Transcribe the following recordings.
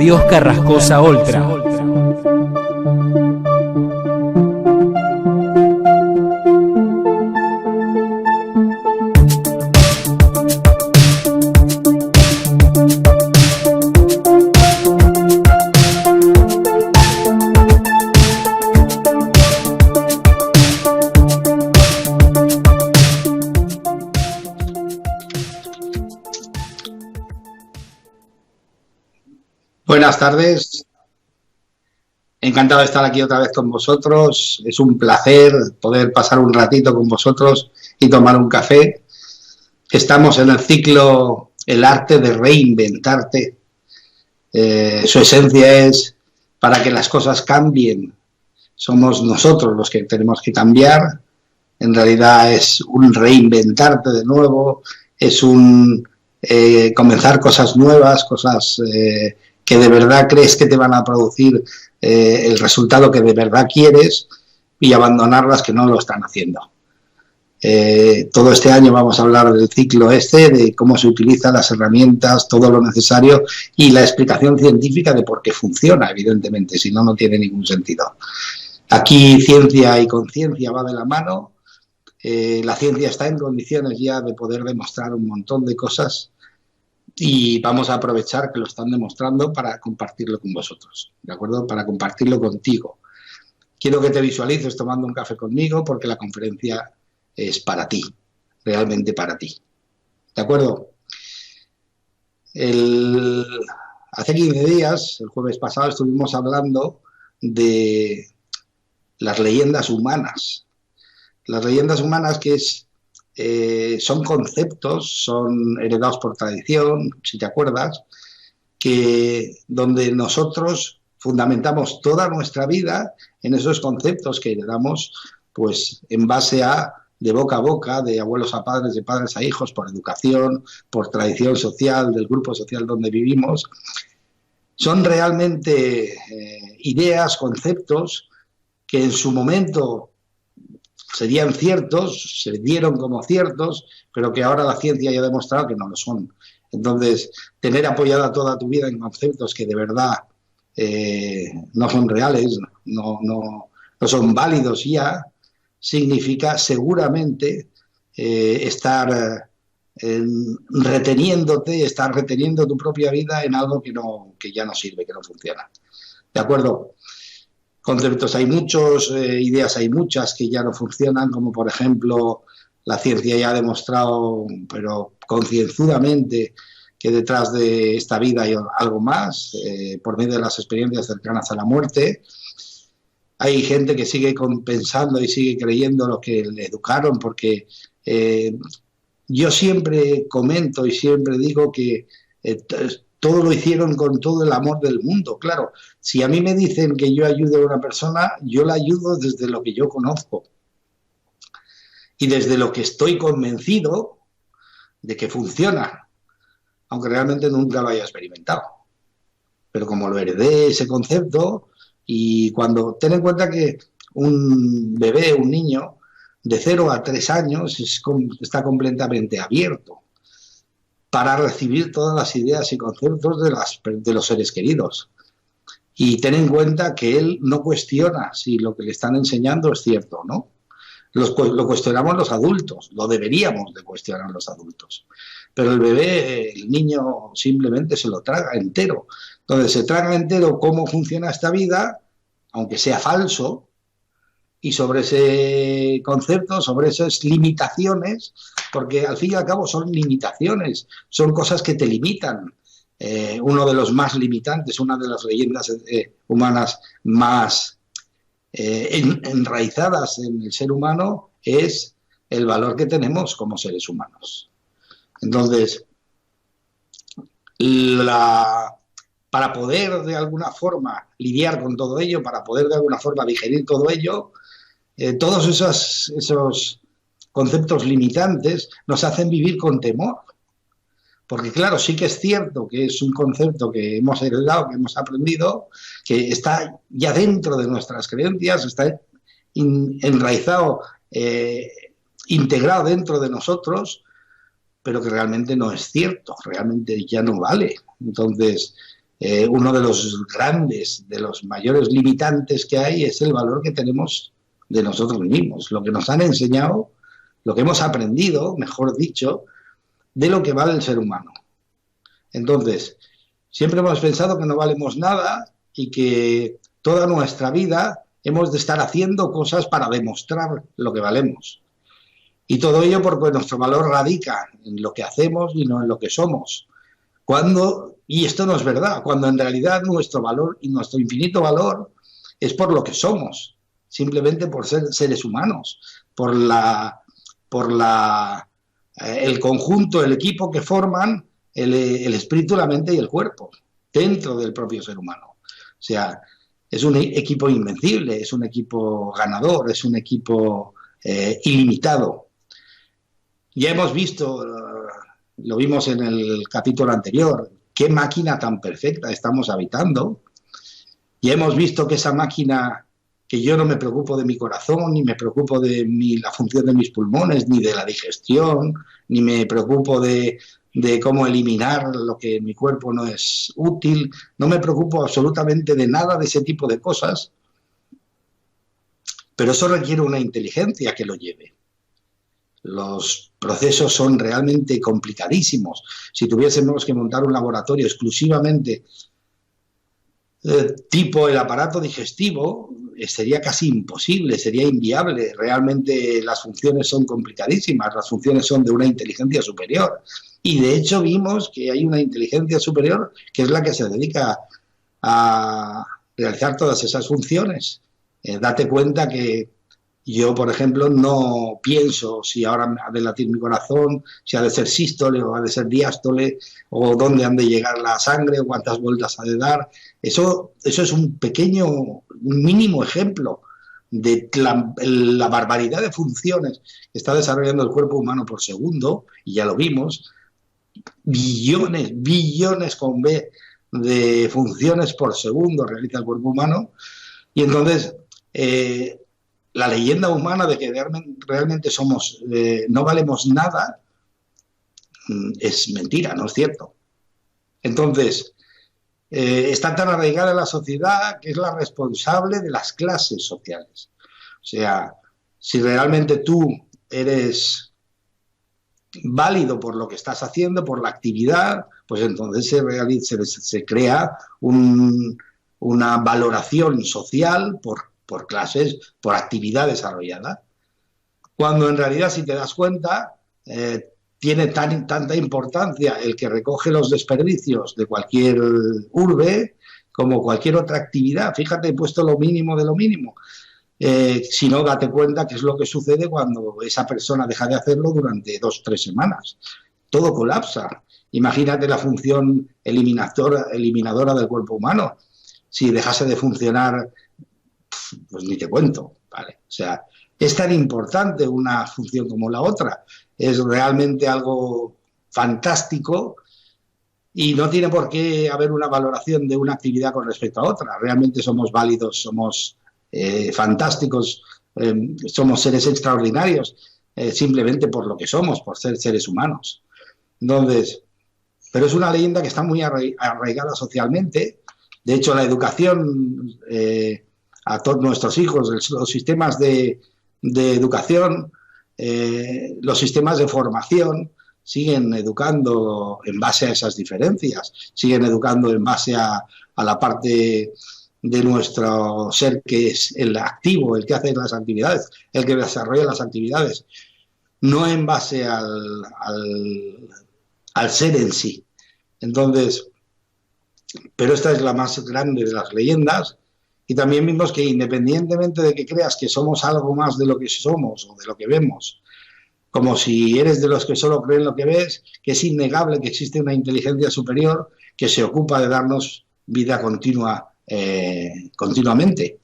de Óscar Rascosa Oltra. Buenas tardes, encantado de estar aquí otra vez con vosotros. Es un placer poder pasar un ratito con vosotros y tomar un café. Estamos en el ciclo El arte de reinventarte. Su esencia es para que las cosas cambien. Somos nosotros los que tenemos que cambiar. En realidad es un reinventarte de nuevo, es un comenzar cosas nuevas, cosas que de verdad crees que te van a producir el resultado que de verdad quieres y abandonar las que no lo están haciendo. Todo este año vamos a hablar del ciclo de cómo se utilizan las herramientas, todo lo necesario y la explicación científica de por qué funciona, evidentemente, si no, no tiene ningún sentido. Aquí ciencia y conciencia va de la mano. La ciencia está en condiciones ya de poder demostrar un montón de cosas y vamos a aprovechar que lo están demostrando para compartirlo con vosotros, ¿de acuerdo? Para compartirlo contigo. Quiero que te visualices tomando un café conmigo porque la conferencia es para ti, realmente para ti, ¿de acuerdo? Hace 15 días, el jueves pasado, estuvimos hablando de las leyendas humanas. Las leyendas humanas son conceptos, son heredados por tradición, si te acuerdas, donde nosotros fundamentamos toda nuestra vida en esos conceptos que heredamos, pues en base a de boca a boca, de abuelos a padres, de padres a hijos, por educación, por tradición social, del grupo social donde vivimos. Son realmente ideas, conceptos que en su momento serían ciertos, se dieron como ciertos, pero que ahora la ciencia ya ha demostrado que no lo son. Entonces, tener apoyada toda tu vida en conceptos que de verdad no son reales, no son válidos ya, significa seguramente estar reteniendo tu propia vida en algo que ya no sirve, que no funciona. ¿De acuerdo? Conceptos hay muchos, ideas hay muchas que ya no funcionan, como por ejemplo la ciencia ya ha demostrado, pero concienzudamente, que detrás de esta vida hay algo más, por medio de las experiencias cercanas a la muerte. Hay gente que sigue pensando y sigue creyendo lo que le educaron, porque yo siempre comento y siempre digo que todo lo hicieron con todo el amor del mundo. Claro, si a mí me dicen que yo ayudo a una persona, yo la ayudo desde lo que yo conozco y desde lo que estoy convencido de que funciona, aunque realmente nunca lo haya experimentado. Pero como lo heredé ese concepto, y ten en cuenta que un bebé, un niño de 0 a 3 años está completamente abierto para recibir todas las ideas y conceptos de los seres queridos. Y ten en cuenta que él no cuestiona si lo que le están enseñando es cierto o no. Lo cuestionamos los adultos, lo deberíamos de cuestionar los adultos. Pero el bebé, el niño, simplemente se lo traga entero. Entonces se traga entero cómo funciona esta vida, aunque sea falso, y sobre ese concepto, sobre esas limitaciones, porque al fin y al cabo son limitaciones, son cosas que te limitan. Uno de los más limitantes, una de las leyendas humanas más enraizadas en el ser humano es el valor que tenemos como seres humanos. Entonces, para poder de alguna forma lidiar con todo ello, para poder de alguna forma digerir todo ello, todos esos conceptos limitantes nos hacen vivir con temor. Porque claro, sí que es cierto que es un concepto que hemos heredado, que hemos aprendido, que está ya dentro de nuestras creencias, está enraizado, integrado dentro de nosotros, pero que realmente no es cierto, realmente ya no vale. Entonces, uno de los grandes, de los mayores limitantes que hay es el valor que tenemos de nosotros mismos, lo que nos han enseñado, lo que hemos aprendido, mejor dicho, de lo que vale el ser humano. Entonces, siempre hemos pensado que no valemos nada y que toda nuestra vida hemos de estar haciendo cosas para demostrar lo que valemos. Y todo ello porque nuestro valor radica en lo que hacemos y no en lo que somos. Y esto no es verdad, cuando en realidad nuestro valor y nuestro infinito valor es por lo que somos, simplemente por ser seres humanos, por el conjunto, el equipo que forman el espíritu, la mente y el cuerpo, dentro del propio ser humano. O sea, es un equipo invencible, es un equipo ganador, es un equipo ilimitado. Ya hemos visto, lo vimos en el capítulo anterior, qué máquina tan perfecta estamos habitando. Ya hemos visto que esa máquina, que yo no me preocupo de mi corazón, ni me preocupo de la función de mis pulmones, ni de la digestión, ni me preocupo de cómo eliminar lo que en mi cuerpo no es útil, no me preocupo absolutamente de nada de ese tipo de cosas, pero eso requiere una inteligencia que lo lleve. Los procesos son realmente complicadísimos. Si tuviésemos que montar un laboratorio exclusivamente tipo el aparato digestivo, sería casi imposible, sería inviable. Realmente las funciones son complicadísimas, las funciones son de una inteligencia superior. Y de hecho vimos que hay una inteligencia superior que es la que se dedica a realizar todas esas funciones. Date cuenta que yo, por ejemplo, no pienso si ahora ha de latir mi corazón, si ha de ser sístole o ha de ser diástole, o dónde han de llegar la sangre, o cuántas vueltas ha de dar. Eso es un mínimo ejemplo de la barbaridad de funciones que está desarrollando el cuerpo humano por segundo, y ya lo vimos, billones con B de funciones por segundo realiza el cuerpo humano, y entonces la leyenda humana de que realmente somos, no valemos nada, es mentira, no es cierto. Entonces, está tan arraigada en la sociedad que es la responsable de las clases sociales. O sea, si realmente tú eres válido por lo que estás haciendo, por la actividad, pues entonces se crea una valoración social por clases, por actividad desarrollada. Cuando en realidad, si te das cuenta, tiene tanta importancia el que recoge los desperdicios de cualquier urbe como cualquier otra actividad. Fíjate, he puesto lo mínimo de lo mínimo. Si no, date cuenta qué es lo que sucede cuando esa persona deja de hacerlo durante 2 o 3 semanas. Todo colapsa. Imagínate la función eliminadora del cuerpo humano. Si dejase de funcionar, pues ni te cuento, ¿vale? O sea, es tan importante una función como la otra. Es realmente algo fantástico y no tiene por qué haber una valoración de una actividad con respecto a otra. Realmente somos válidos, somos fantásticos, somos seres extraordinarios, simplemente por lo que somos, por ser seres humanos. Entonces, pero es una leyenda que está muy arraigada socialmente. De hecho, la educación a todos nuestros hijos, los sistemas de educación, los sistemas de formación siguen educando en base a esas diferencias, siguen educando en base a la parte de nuestro ser que es el activo, el que hace las actividades, el que desarrolla las actividades, no en base al ser en sí. Entonces, pero esta es la más grande de las leyendas. Y también vimos que independientemente de que creas que somos algo más de lo que somos o de lo que vemos, como si eres de los que solo creen lo que ves, que es innegable que existe una inteligencia superior que se ocupa de darnos vida continuamente.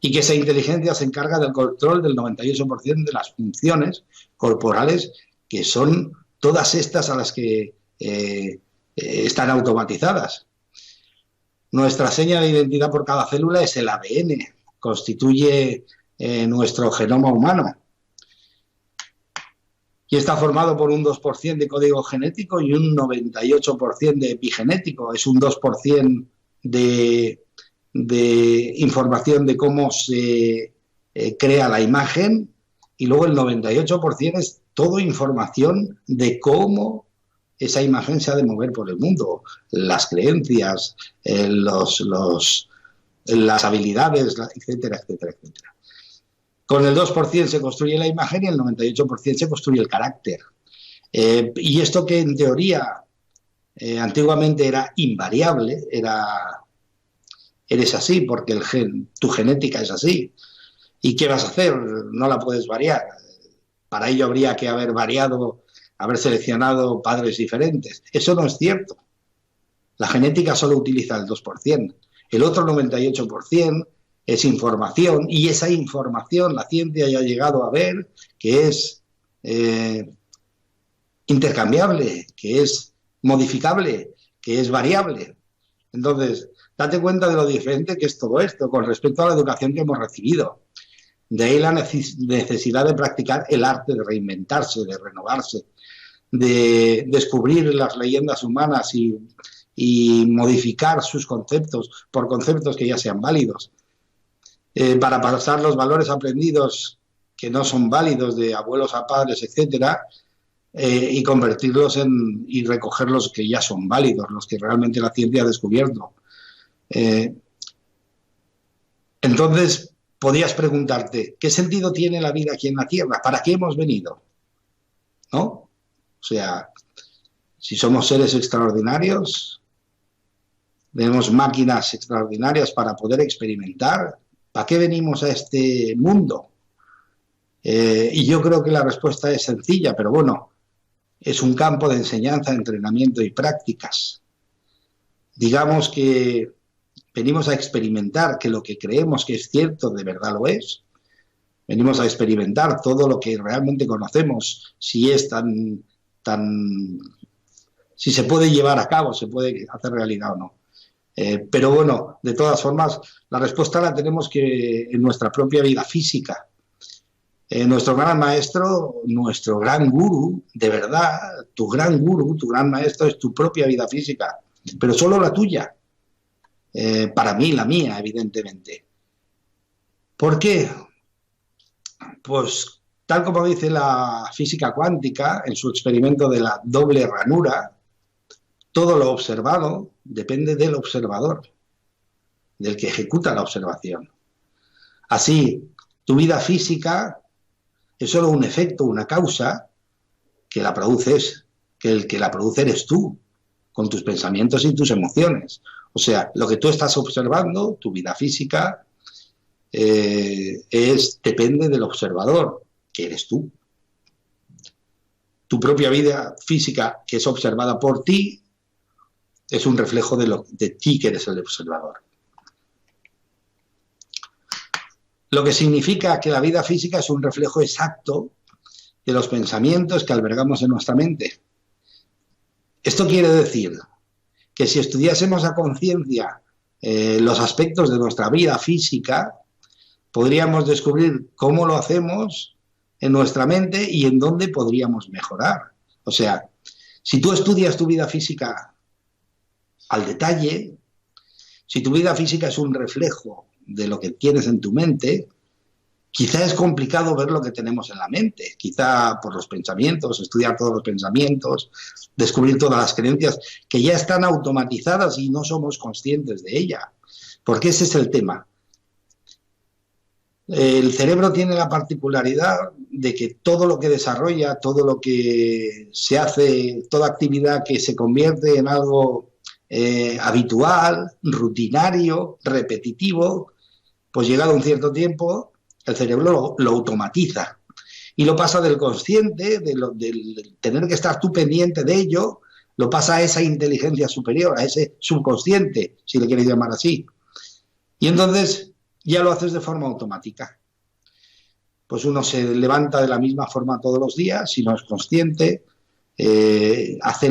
Y que esa inteligencia se encarga del control del 98% de las funciones corporales, que son todas estas a las que están automatizadas. Nuestra seña de identidad por cada célula es el ADN, constituye nuestro genoma humano. y está formado por un 2% de código genético y un 98% de epigenético. Es un 2% de información de cómo se crea la imagen, y luego el 98% es toda información de cómo esa imagen se ha de mover por el mundo, las creencias, las habilidades, etcétera, etcétera, etcétera. Con el 2% se construye la imagen y el 98% se construye el carácter. Y esto que en teoría antiguamente era invariable, eres así porque tu genética es así. ¿Y qué vas a hacer? No la puedes variar. Para ello habría que haber haber seleccionado padres diferentes. Eso no es cierto. La genética solo utiliza el 2%. El otro 98% es información, y esa información la ciencia ya ha llegado a ver que es intercambiable, que es modificable, que es variable. Entonces, date cuenta de lo diferente que es todo esto con respecto a la educación que hemos recibido. De ahí la necesidad de practicar el arte de reinventarse, de renovarse, de descubrir las leyendas humanas y modificar sus conceptos por conceptos que ya sean válidos. Para pasar los valores aprendidos que no son válidos de abuelos a padres, etcétera, y convertirlos y recoger los que ya son válidos, los que realmente la ciencia ha descubierto. Entonces, podías preguntarte, ¿qué sentido tiene la vida aquí en la Tierra? ¿Para qué hemos venido? ¿No? O sea, si somos seres extraordinarios, tenemos máquinas extraordinarias para poder experimentar, ¿para qué venimos a este mundo? Y yo creo que la respuesta es sencilla, pero bueno, es un campo de enseñanza, entrenamiento y prácticas. Digamos que venimos a experimentar que lo que creemos que es cierto de verdad lo es. Venimos a experimentar todo lo que realmente conocemos, si es si se puede llevar a cabo, se puede hacer realidad o no. Pero bueno, de todas formas, la respuesta la tenemos que en nuestra propia vida física. Nuestro gran maestro, nuestro gran gurú, de verdad, tu gran gurú, tu gran maestro es tu propia vida física, pero solo la tuya. Para mí, la mía, evidentemente. ¿Por qué? Pues tal como dice la física cuántica en su experimento de la doble ranura, todo lo observado depende del observador, del que ejecuta la observación. Así, tu vida física es solo un efecto, una causa que la produces, que el que la produce eres tú, con tus pensamientos y tus emociones. O sea, lo que tú estás observando, tu vida física, depende del observador, que eres tú. Tu propia vida física, que es observada por ti, es un reflejo de ti, que eres el observador. Lo que significa que la vida física es un reflejo exacto de los pensamientos que albergamos en nuestra mente. Esto quiere decir que si estudiásemos a conciencia los aspectos de nuestra vida física, podríamos descubrir cómo lo hacemos en nuestra mente y en dónde podríamos mejorar. O sea, si tú estudias tu vida física al detalle, si tu vida física es un reflejo de lo que tienes en tu mente, quizá es complicado ver lo que tenemos en la mente, quizá por los pensamientos, estudiar todos los pensamientos, descubrir todas las creencias que ya están automatizadas y no somos conscientes de ella, porque ese es el tema. El cerebro tiene la particularidad de que todo lo que desarrolla, todo lo que se hace, toda actividad que se convierte en algo habitual, rutinario, repetitivo, pues llegado un cierto tiempo, el cerebro lo automatiza y lo pasa del consciente, del tener que estar tú pendiente de ello, lo pasa a esa inteligencia superior, a ese subconsciente, si le quieres llamar así. Y entonces ya lo haces de forma automática. Pues uno se levanta de la misma forma todos los días, si no es consciente, hace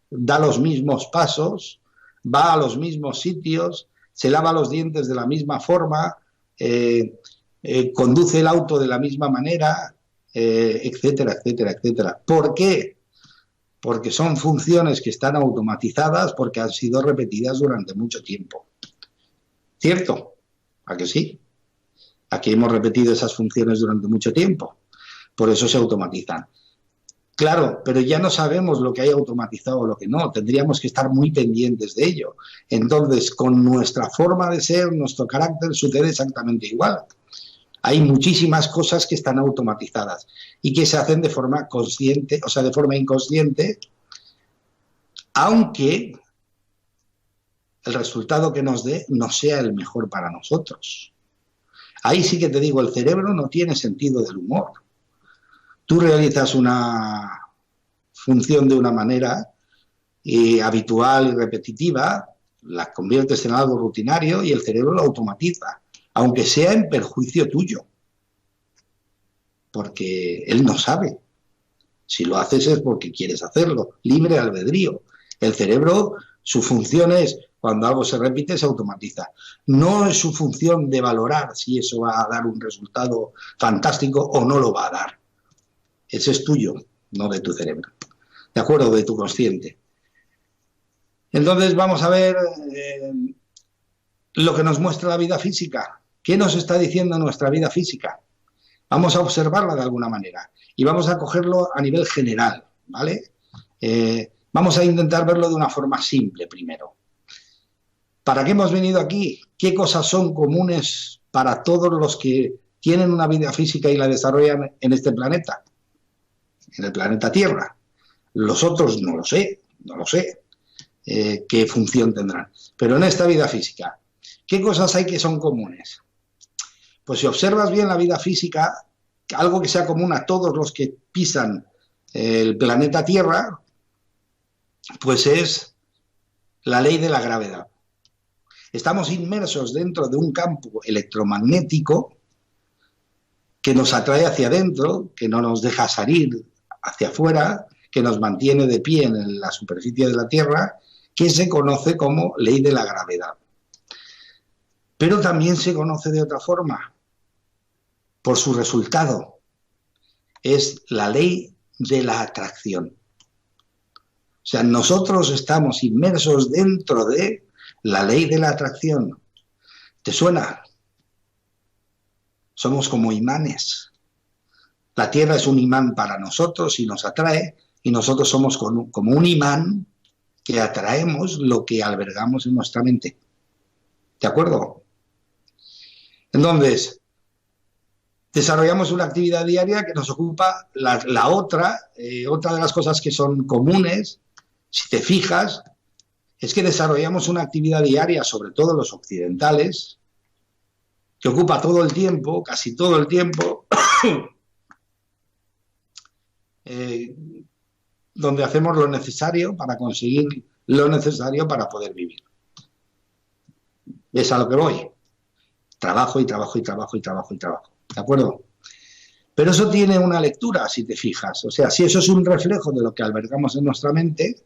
da los mismos pasos, va a los mismos sitios, se lava los dientes de la misma forma, conduce el auto de la misma manera, etcétera, etcétera, etcétera. ¿Por qué? Porque son funciones que están automatizadas porque han sido repetidas durante mucho tiempo. ¿Cierto? ¿A que sí? Aquí hemos repetido esas funciones durante mucho tiempo. Por eso se automatizan. Claro, pero ya no sabemos lo que hay automatizado o lo que no. Tendríamos que estar muy pendientes de ello. Entonces, con nuestra forma de ser, nuestro carácter, sucede exactamente igual. Hay muchísimas cosas que están automatizadas y que se hacen de forma consciente, o sea, de forma inconsciente, aunque el resultado que nos dé no sea el mejor para nosotros. Ahí sí que te digo, el cerebro no tiene sentido del humor. Tú realizas una función de una manera habitual y repetitiva, la conviertes en algo rutinario y el cerebro lo automatiza, aunque sea en perjuicio tuyo, porque él no sabe. Si lo haces es porque quieres hacerlo, libre albedrío. El cerebro, su función es, cuando algo se repite, se automatiza. No es su función de valorar si eso va a dar un resultado fantástico o no lo va a dar. Ese es tuyo, no de tu cerebro. ¿De acuerdo? De tu consciente. Entonces vamos a ver lo que nos muestra la vida física. ¿Qué nos está diciendo nuestra vida física? Vamos a observarla de alguna manera y vamos a cogerlo a nivel general, ¿vale? Vamos a intentar verlo de una forma simple primero. ¿Para qué hemos venido aquí? ¿Qué cosas son comunes para todos los que tienen una vida física y la desarrollan en este planeta? En el planeta Tierra. Los otros no lo sé qué función tendrán. Pero en esta vida física, ¿qué cosas hay que son comunes? Pues si observas bien la vida física, algo que sea común a todos los que pisan el planeta Tierra, pues es la ley de la gravedad. Estamos inmersos dentro de un campo electromagnético que nos atrae hacia adentro, que no nos deja salir hacia afuera, que nos mantiene de pie en la superficie de la Tierra, que se conoce como ley de la gravedad. Pero también se conoce de otra forma, por su resultado. Es la ley de la atracción. O sea, nosotros estamos inmersos dentro de la ley de la atracción. ¿Te suena? Somos como imanes. La Tierra es un imán para nosotros y nos atrae, y nosotros somos como un imán que atraemos lo que albergamos en nuestra mente. ¿De acuerdo? Entonces, desarrollamos una actividad diaria que nos ocupa la otra de las cosas que son comunes, si te fijas, es que desarrollamos una actividad diaria, sobre todo los occidentales, que ocupa todo el tiempo, casi todo el tiempo, donde hacemos lo necesario para conseguir lo necesario para poder vivir. Es a lo que voy. Trabajo y trabajo y trabajo y trabajo y trabajo. ¿De acuerdo? Pero eso tiene una lectura, si te fijas. O sea, si eso es un reflejo de lo que albergamos en nuestra mente,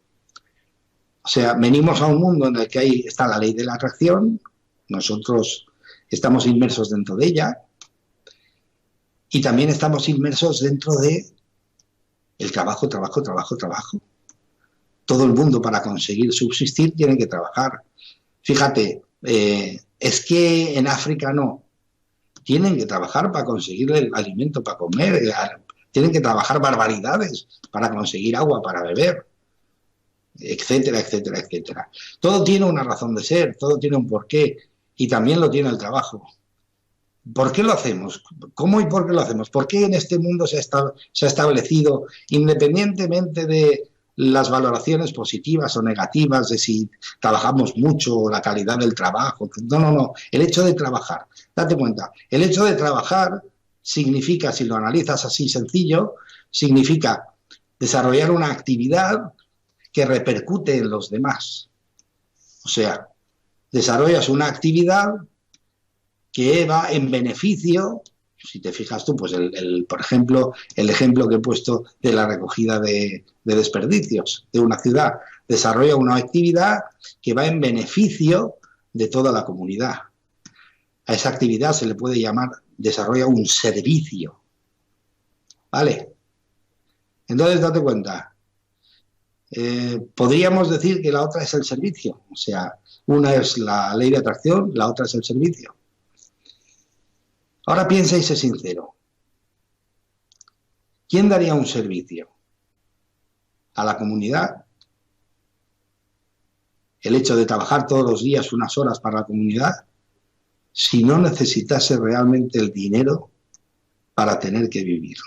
o sea, venimos a un mundo en el que está la ley de la atracción, nosotros estamos inmersos dentro de ella, y también estamos inmersos dentro de el trabajo, trabajo, trabajo, trabajo. Todo el mundo para conseguir subsistir tiene que trabajar. Fíjate, es que en África no. Tienen que trabajar para conseguir el alimento para comer, tienen que trabajar barbaridades para conseguir agua para beber, etcétera, etcétera, etcétera. Todo tiene una razón de ser, todo tiene un porqué, y también lo tiene el trabajo. ¿Por qué lo hacemos? ¿Cómo y por qué lo hacemos? ¿Por qué en este mundo se ha establecido, independientemente de las valoraciones positivas o negativas de si trabajamos mucho o la calidad del trabajo? No. El hecho de trabajar. Date cuenta, el hecho de trabajar significa, si lo analizas así sencillo, significa desarrollar una actividad que repercute en los demás. O sea, desarrollas una actividad que va en beneficio, si te fijas tú, pues por ejemplo, el ejemplo que he puesto de la recogida de desperdicios de una ciudad, desarrolla una actividad que va en beneficio de toda la comunidad. A esa actividad se le puede llamar, desarrolla un servicio. ¿vale? Entonces, date cuenta, podríamos decir que la otra es el servicio, o sea, una es la ley de atracción, la otra es el servicio. Ahora piensa y sé sincero. ¿Quién daría un servicio? ¿A la comunidad? El hecho de trabajar todos los días unas horas para la comunidad, si no necesitase realmente el dinero para tener que vivir.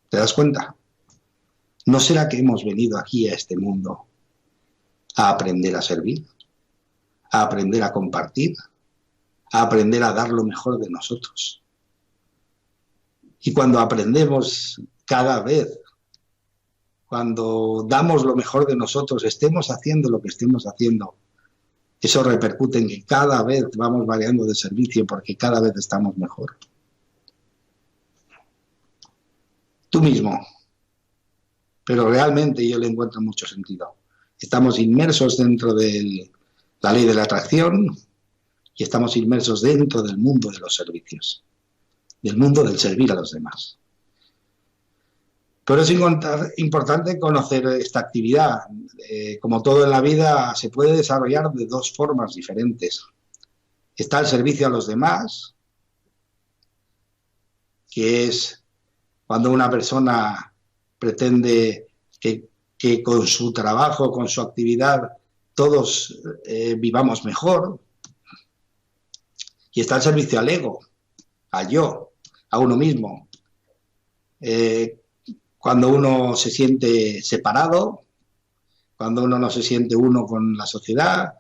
¿Te das cuenta? ¿No será que hemos venido aquí a este mundo a aprender a servir, a aprender a compartir, a aprender a dar lo mejor de nosotros? Y cuando aprendemos cada vez, cuando damos lo mejor de nosotros, estemos haciendo lo que estemos haciendo, eso repercute en que cada vez vamos variando de servicio porque cada vez estamos mejor. Tú mismo. Pero realmente yo le encuentro mucho sentido. Estamos inmersos dentro de la ley de la atracción y estamos inmersos dentro del mundo de los servicios, del mundo del servir a los demás. Pero es importante conocer esta actividad. Como todo en la vida, se puede desarrollar de dos formas diferentes. Está el servicio a los demás, que es cuando una persona pretende que con su trabajo, con su actividad, todos vivamos mejor. Y está el servicio al ego, al yo, a uno mismo. Cuando uno se siente separado, cuando uno no se siente uno con la sociedad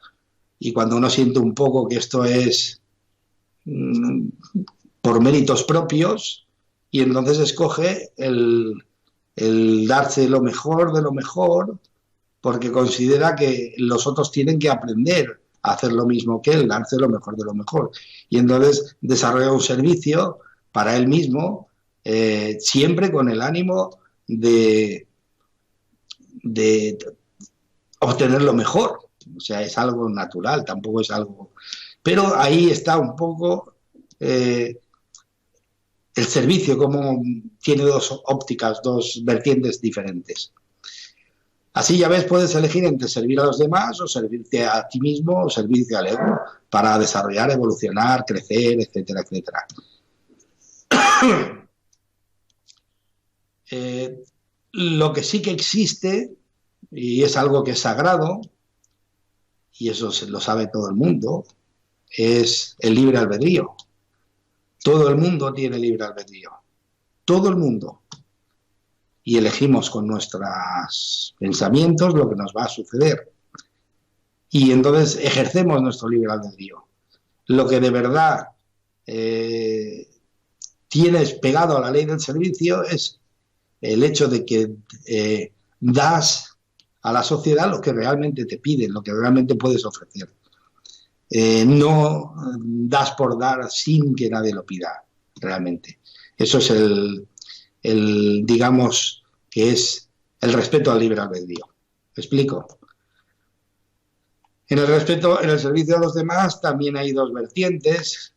y cuando uno siente un poco que esto es por méritos propios y entonces escoge el darse lo mejor de lo mejor porque considera que los otros tienen que aprender a hacer lo mismo que él, darse lo mejor de lo mejor. Y entonces desarrolla un servicio para él mismo, siempre con el ánimo de obtener lo mejor. O sea, es algo natural, tampoco es algo... Pero ahí está un poco el servicio, como tiene dos ópticas, dos vertientes diferentes. Así ya ves, puedes elegir entre servir a los demás o servirte a ti mismo o servirte al ego para desarrollar, evolucionar, crecer, etcétera, etcétera. Lo que sí que existe, y es algo que es sagrado, y eso lo sabe todo el mundo, es el libre albedrío. Todo el mundo tiene libre albedrío. Todo el mundo. Y elegimos con nuestros pensamientos lo que nos va a suceder. Y entonces ejercemos nuestro libre albedrío. Lo que de verdad tienes pegado a la ley del servicio es el hecho de que das a la sociedad lo que realmente te piden, lo que realmente puedes ofrecer. No das por dar sin que nadie lo pida, realmente. Eso es digamos, que es el respeto al libre albedrío. ¿Me explico? En el servicio a los demás también hay dos vertientes.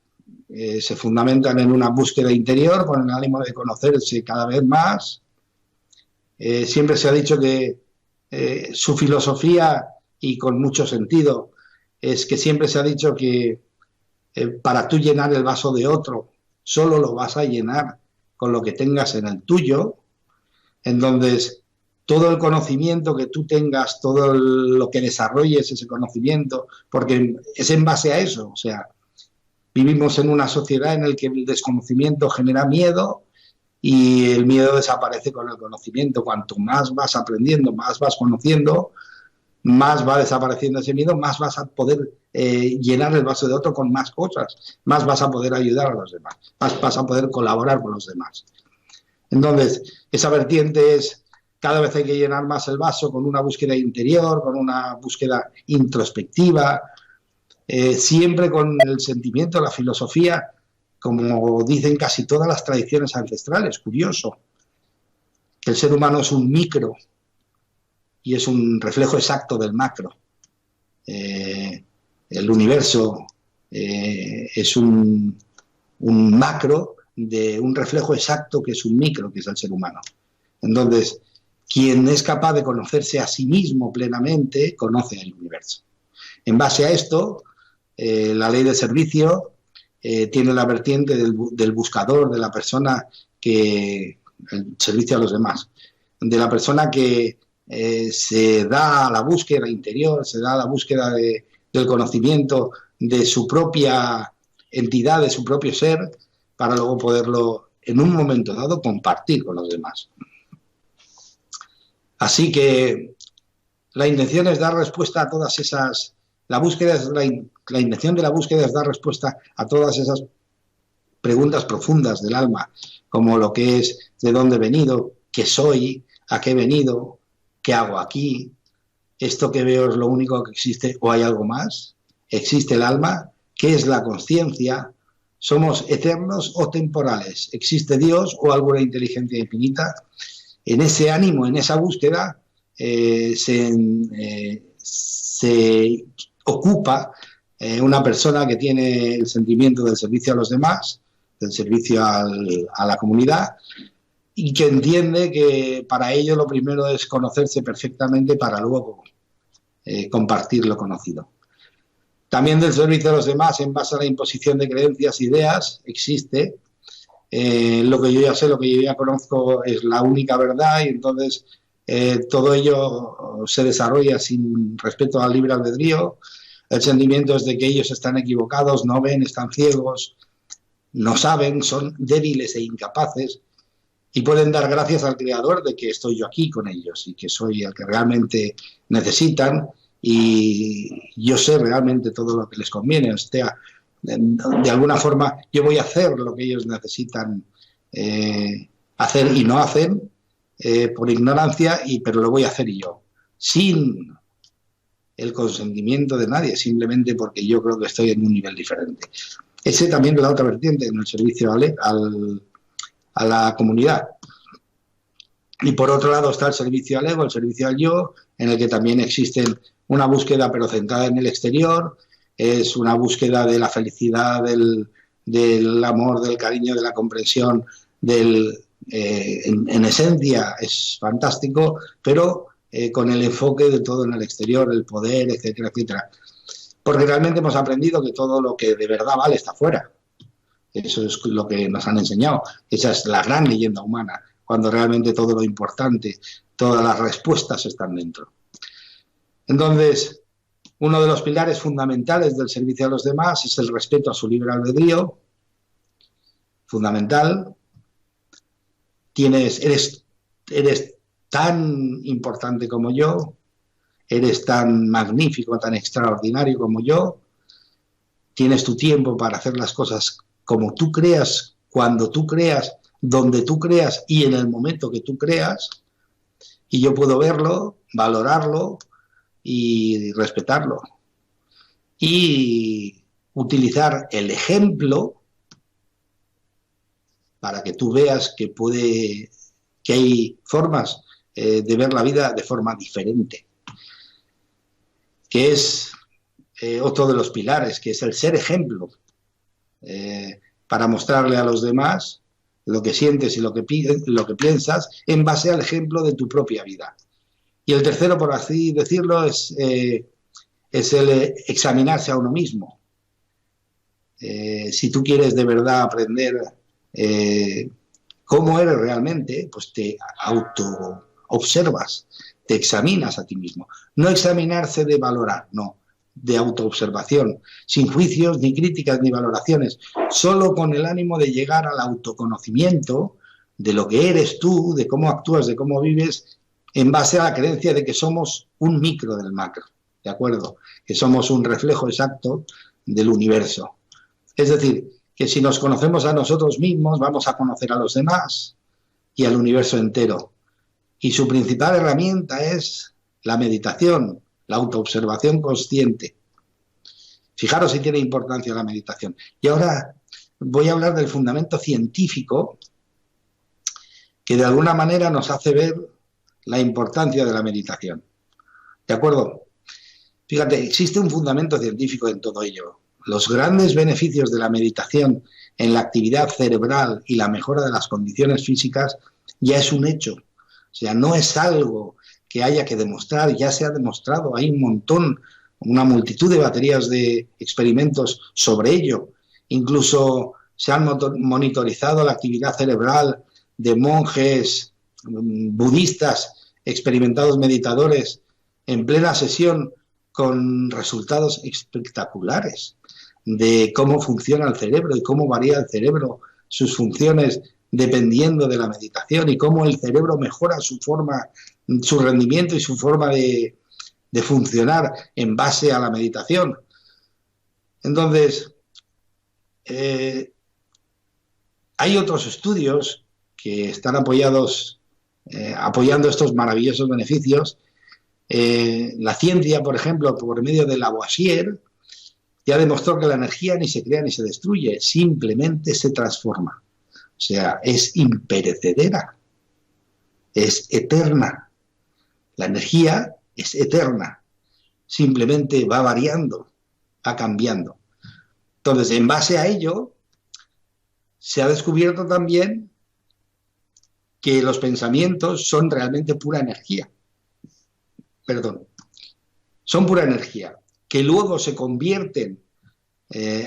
Se fundamentan en una búsqueda interior con el ánimo de conocerse cada vez más. Siempre se ha dicho que su filosofía, y con mucho sentido, es que siempre se ha dicho que para tú llenar el vaso de otro, solo lo vas a llenar con lo que tengas en el tuyo. Entonces, todo el conocimiento que tú tengas, todo lo que desarrolles ese conocimiento, porque es en base a eso. O sea, vivimos en una sociedad en la que el desconocimiento genera miedo y el miedo desaparece con el conocimiento. Cuanto más vas aprendiendo, más vas conociendo, más va desapareciendo ese miedo, más vas a poder llenar el vaso de otro con más cosas, más vas a poder ayudar a los demás, más vas a poder colaborar con los demás. Entonces, esa vertiente es, cada vez hay que llenar más el vaso con una búsqueda interior, con una búsqueda introspectiva, siempre con el sentimiento, la filosofía, como dicen casi todas las tradiciones ancestrales. Curioso, que el ser humano es un micro y es un reflejo exacto del macro. El universo es un un macro de un reflejo exacto que es un micro, que es el ser humano. Entonces, quien es capaz de conocerse a sí mismo plenamente, conoce el universo. En base a esto, la ley de servicio tiene la vertiente del buscador, de la persona que, el servicio a los demás, de la persona que se da a la búsqueda interior, se da a la búsqueda del conocimiento de su propia entidad, de su propio ser, para luego poderlo, en un momento dado, compartir con los demás. Así que la intención es dar respuesta a todas esas... La intención de la búsqueda es dar respuesta a todas esas preguntas profundas del alma, como lo que es de dónde he venido, qué soy, a qué he venido, qué hago aquí, esto que veo es lo único que existe o hay algo más, existe el alma, qué es la consciencia, somos eternos o temporales, existe Dios o alguna inteligencia infinita. En ese ánimo, en esa búsqueda, se ocupa una persona que tiene el sentimiento del servicio a los demás, del servicio a la comunidad, y que entiende que para ello lo primero es conocerse perfectamente para luego compartir lo conocido. También del servicio a los demás en base a la imposición de creencias, ideas, existe. Lo que yo ya sé, lo que yo ya conozco es la única verdad y entonces todo ello se desarrolla sin respeto al libre albedrío. El sentimiento es de que ellos están equivocados, no ven, están ciegos, no saben, son débiles e incapaces y pueden dar gracias al Creador de que estoy yo aquí con ellos y que soy el que realmente necesitan y yo sé realmente todo lo que les conviene. O sea, de alguna forma yo voy a hacer lo que ellos necesitan hacer y no hacen por ignorancia, pero lo voy a hacer yo, sin el consentimiento de nadie, simplemente porque yo creo que estoy en un nivel diferente. Ese también es la otra vertiente en el servicio a la comunidad. Y por otro lado está el servicio al ego, el servicio al yo, en el que también existe una búsqueda pero centrada en el exterior, es una búsqueda de la felicidad, del amor, del cariño, de la comprensión, en esencia es fantástico, pero con el enfoque de todo en el exterior, el poder, etcétera, etcétera. Porque realmente hemos aprendido que todo lo que de verdad vale está fuera. Eso es lo que nos han enseñado. Esa es la gran leyenda humana, cuando realmente todo lo importante, todas las respuestas están dentro. Entonces, uno de los pilares fundamentales del servicio a los demás es el respeto a su libre albedrío, fundamental. Eres tan importante como yo, eres tan magnífico, tan extraordinario como yo, tienes tu tiempo para hacer las cosas como tú creas, cuando tú creas, donde tú creas y en el momento que tú creas, y yo puedo verlo, valorarlo y respetarlo. Y utilizar el ejemplo para que tú veas que hay formas de ver la vida de forma diferente, que es otro de los pilares, que es el ser ejemplo, para mostrarle a los demás lo que sientes y lo que piensas en base al ejemplo de tu propia vida. Y el tercero, por así decirlo, es el examinarse a uno mismo. Si tú quieres de verdad aprender cómo eres realmente, pues te auto-observas, te examinas a ti mismo. No examinarse de valorar, no, de autoobservación, sin juicios, ni críticas, ni valoraciones, solo con el ánimo de llegar al autoconocimiento de lo que eres tú, de cómo actúas, de cómo vives, en base a la creencia de que somos un micro del macro, ¿de acuerdo? Que somos un reflejo exacto del universo. Es decir, que si nos conocemos a nosotros mismos, vamos a conocer a los demás y al universo entero. Y su principal herramienta es la meditación, la autoobservación consciente. Fijaros si tiene importancia la meditación. Y ahora voy a hablar del fundamento científico que de alguna manera nos hace ver la importancia de la meditación. ¿De acuerdo? Fíjate, existe un fundamento científico en todo ello. Los grandes beneficios de la meditación en la actividad cerebral y la mejora de las condiciones físicas ya es un hecho. O sea, no es algo que haya que demostrar, ya se ha demostrado, hay un montón, una multitud de baterías de experimentos sobre ello. Incluso se han monitorizado la actividad cerebral de monjes budistas, experimentados meditadores, en plena sesión con resultados espectaculares de cómo funciona el cerebro y cómo varía el cerebro, sus funciones dependiendo de la meditación y cómo el cerebro mejora su forma, su rendimiento y su forma de funcionar en base a la meditación. Entonces, hay otros estudios que están apoyando estos maravillosos beneficios. La ciencia, por ejemplo, por medio de Lavoisier, ya demostró que la energía ni se crea ni se destruye, simplemente se transforma. O sea, es imperecedera, es eterna. La energía es eterna, simplemente va variando, va cambiando. Entonces, en base a ello, se ha descubierto también que los pensamientos son realmente pura energía. Son pura energía, que luego se convierten,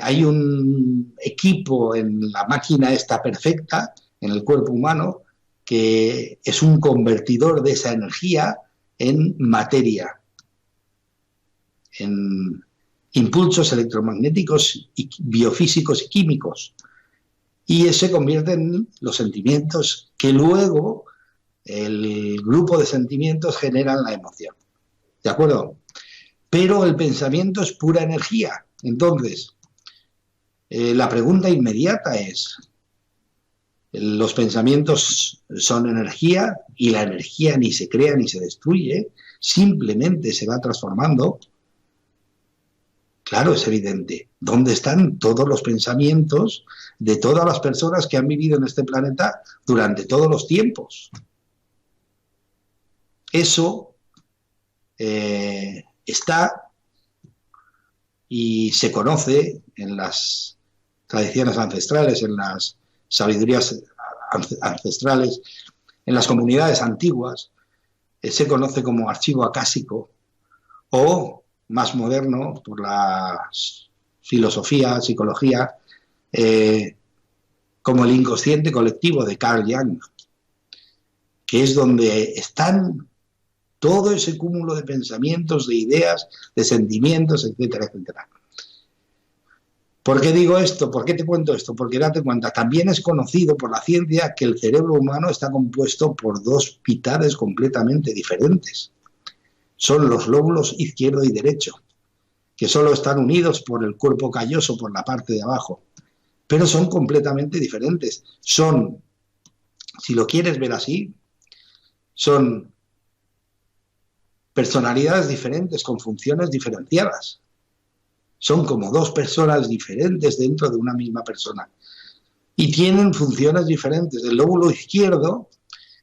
hay un equipo en la máquina esta perfecta, en el cuerpo humano, que es un convertidor de esa energía en materia, en impulsos electromagnéticos, y biofísicos y químicos. Y se convierte en los sentimientos que luego el grupo de sentimientos generan la emoción. ¿De acuerdo? Pero el pensamiento es pura energía. Entonces, la pregunta inmediata es, ¿los pensamientos son energía y la energía ni se crea ni se destruye? Simplemente se va transformando. Claro, es evidente. ¿Dónde están todos los pensamientos de todas las personas que han vivido en este planeta durante todos los tiempos? Eso está y se conoce en las tradiciones ancestrales, en las sabidurías ancestrales, en las comunidades antiguas, se conoce como archivo acásico, o más moderno, por la filosofía, psicología, como el inconsciente colectivo de Carl Jung, que es donde están todo ese cúmulo de pensamientos, de ideas, de sentimientos, etcétera, etcétera. ¿Por qué digo esto? ¿Por qué te cuento esto? Porque date cuenta, también es conocido por la ciencia que el cerebro humano está compuesto por dos mitades completamente diferentes. Son los lóbulos izquierdo y derecho, que solo están unidos por el cuerpo calloso, por la parte de abajo, pero son completamente diferentes. Son, si lo quieres ver así, son personalidades diferentes con funciones diferenciadas. Son como dos personas diferentes dentro de una misma persona y tienen funciones diferentes. El lóbulo izquierdo,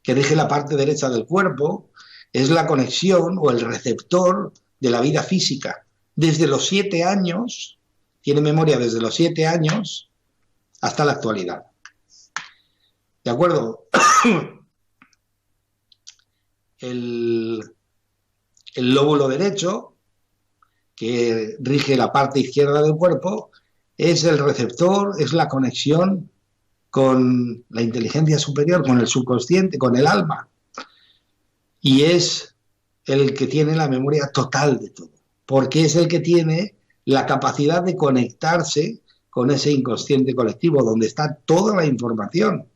que rige la parte derecha del cuerpo, es la conexión o el receptor de la vida física. Desde los 7 años, tiene memoria desde los 7 años hasta la actualidad. ¿De acuerdo? El lóbulo derecho, que rige la parte izquierda del cuerpo, es el receptor, es la conexión con la inteligencia superior, con el subconsciente, con el alma. Y es el que tiene la memoria total de todo, porque es el que tiene la capacidad de conectarse con ese inconsciente colectivo, donde está toda la información.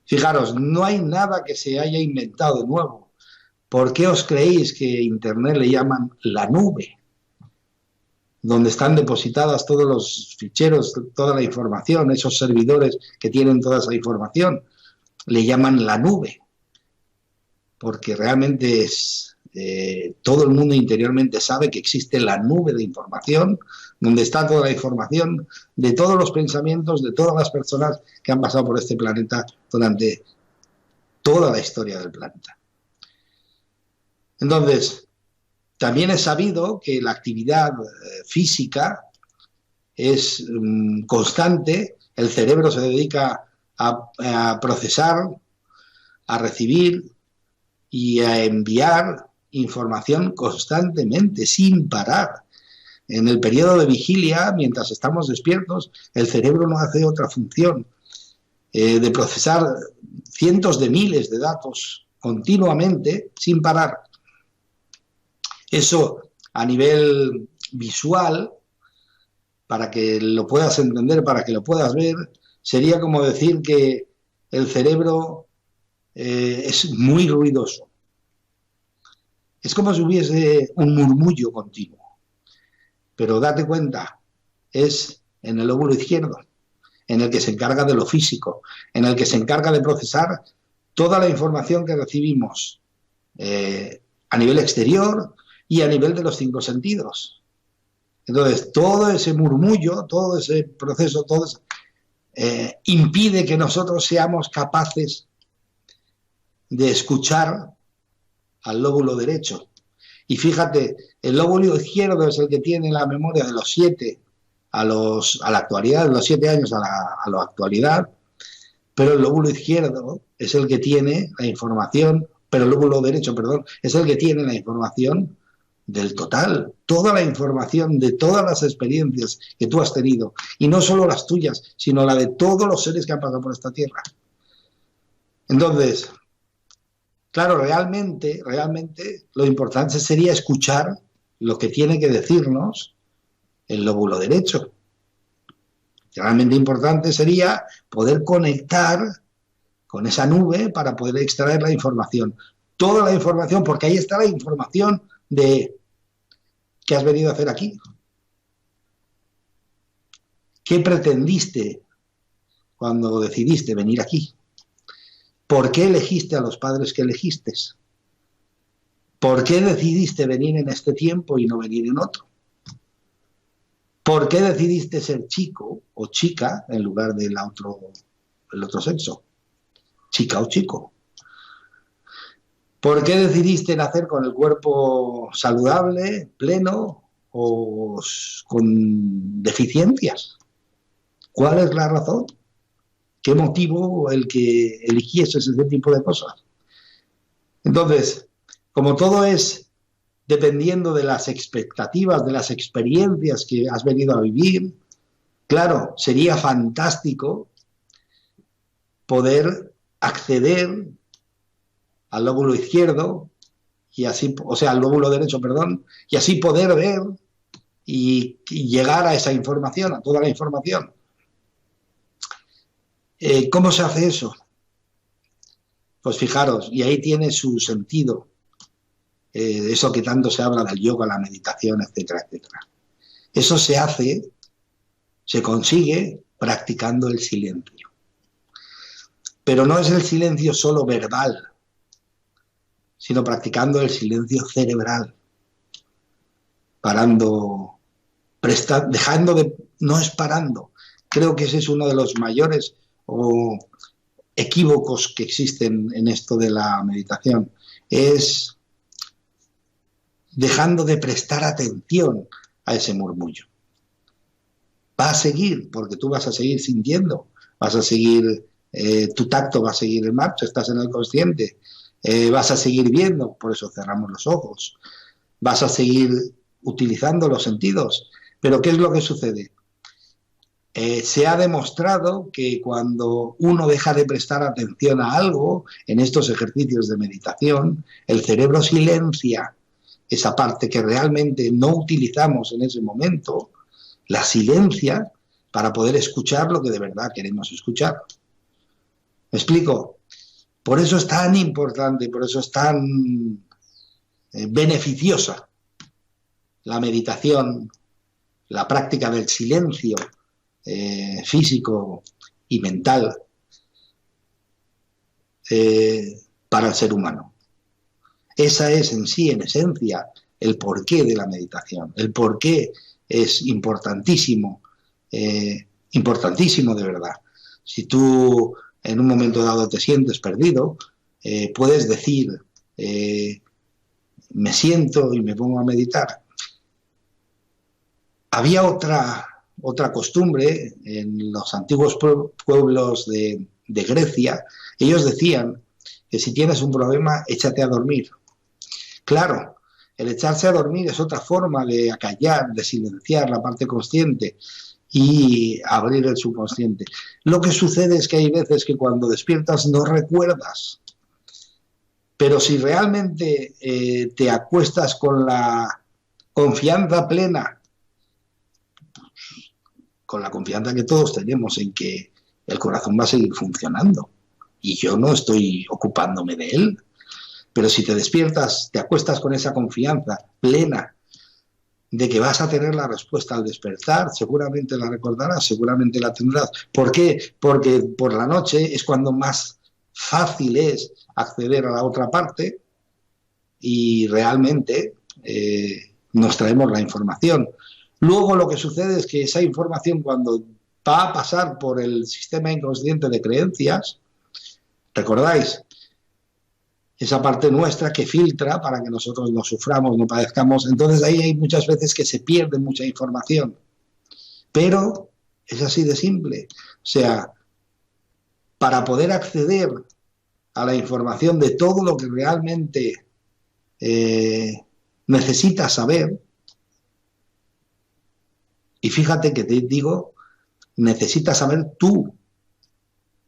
Fijaros, no hay nada que se haya inventado de nuevo. ¿Por qué os creéis que Internet le llaman la nube? Donde están depositadas todos los ficheros, toda la información, esos servidores que tienen toda esa información, le llaman la nube. Porque realmente es, todo el mundo interiormente sabe que existe la nube de información, donde está toda la información de todos los pensamientos de todas las personas que han pasado por este planeta durante toda la historia del planeta. Entonces, también es sabido que la actividad física es constante El cerebro se dedica a procesar, a recibir y a enviar información constantemente, sin parar. En el periodo de vigilia, mientras estamos despiertos, el cerebro no hace otra función de procesar cientos de miles de datos continuamente, sin parar. Eso a nivel visual, para que lo puedas entender, para que lo puedas ver, sería como decir que el cerebro es muy ruidoso. Es como si hubiese un murmullo continuo. Pero date cuenta, es en el lóbulo izquierdo, en el que se encarga de lo físico, en el que se encarga de procesar toda la información que recibimos a nivel exterior y a nivel de los 5 sentidos. Entonces, todo ese murmullo, todo ese proceso, todo eso, impide que nosotros seamos capaces de escuchar al lóbulo derecho. Y fíjate, el lóbulo izquierdo es el que tiene la memoria de los 7 a la actualidad, de los 7 años a la actualidad, pero el lóbulo izquierdo es el que tiene la información, pero el lóbulo derecho, perdón, es el que tiene la información del total, toda la información de todas las experiencias que tú has tenido, y no solo las tuyas, sino la de todos los seres que han pasado por esta tierra. Entonces, claro, realmente lo importante sería escuchar lo que tiene que decirnos el lóbulo derecho. Realmente importante sería poder conectar con esa nube para poder extraer la información. Toda la información, porque ahí está la información de qué has venido a hacer aquí. ¿Qué pretendiste cuando decidiste venir aquí? ¿Por qué elegiste a los padres que elegiste? ¿Por qué decidiste venir en este tiempo y no venir en otro? ¿Por qué decidiste ser chico o chica en lugar del otro sexo? Chica o chico. ¿Por qué decidiste nacer con el cuerpo saludable, pleno o con deficiencias? ¿Cuál es la razón? ¿Qué motivo el que eligieses ese tipo de cosas? Entonces, como todo es dependiendo de las expectativas, de las experiencias que has venido a vivir, claro, sería fantástico poder acceder al lóbulo izquierdo y así, o sea, al lóbulo derecho, perdón, y así poder ver y llegar a esa información, a toda la información. ¿Cómo se hace eso? Pues fijaros, y ahí tiene su sentido, eso que tanto se habla del yoga, la meditación, etcétera, etcétera. Eso se consigue practicando el silencio. Pero no es el silencio solo verbal, sino practicando el silencio cerebral, parando, dejando de, no es parando. Creo que ese es uno de los mayores equívocos que existen en esto de la meditación, es dejando de prestar atención a ese murmullo. Va a seguir, porque tú vas a seguir sintiendo, vas a seguir, tu tacto va a seguir en marcha, estás en el consciente, vas a seguir viendo, por eso cerramos los ojos, vas a seguir utilizando los sentidos, pero ¿qué es lo que sucede? Se ha demostrado que cuando uno deja de prestar atención a algo en estos ejercicios de meditación, el cerebro silencia esa parte que realmente no utilizamos en ese momento, la silencia para poder escuchar lo que de verdad queremos escuchar. ¿Me explico? Por eso es tan importante, por eso es tan beneficiosa la meditación, la práctica del silencio físico y mental para el ser humano. Esa es en sí, en esencia, el porqué de la meditación, el porqué es importantísimo, importantísimo de verdad. Si tú en un momento dado te sientes perdido, puedes decir, me siento y me pongo a meditar. Había otra costumbre en los antiguos pueblos de Grecia. Ellos decían que si tienes un problema, échate a dormir. Claro, el echarse a dormir es otra forma de acallar, de silenciar la parte consciente y abrir el subconsciente. Lo que sucede es que hay veces que cuando despiertas no recuerdas, pero si realmente te acuestas con la confianza plena, con la confianza que todos tenemos en que el corazón va a seguir funcionando y yo no estoy ocupándome de él, pero si te despiertas, te acuestas con esa confianza plena de que vas a tener la respuesta al despertar, seguramente la recordarás, seguramente la tendrás. ¿Por qué? Porque por la noche es cuando más fácil es acceder a la otra parte y realmente nos traemos la información. Luego lo que sucede es que esa información, cuando va a pasar por el sistema inconsciente de creencias, ¿recordáis? Esa parte nuestra que filtra para que nosotros no suframos, no padezcamos. Entonces ahí hay muchas veces que se pierde mucha información. Pero es así de simple. O sea, para poder acceder a la información de todo lo que realmente necesitas saber, y fíjate que te digo, necesitas saber tú,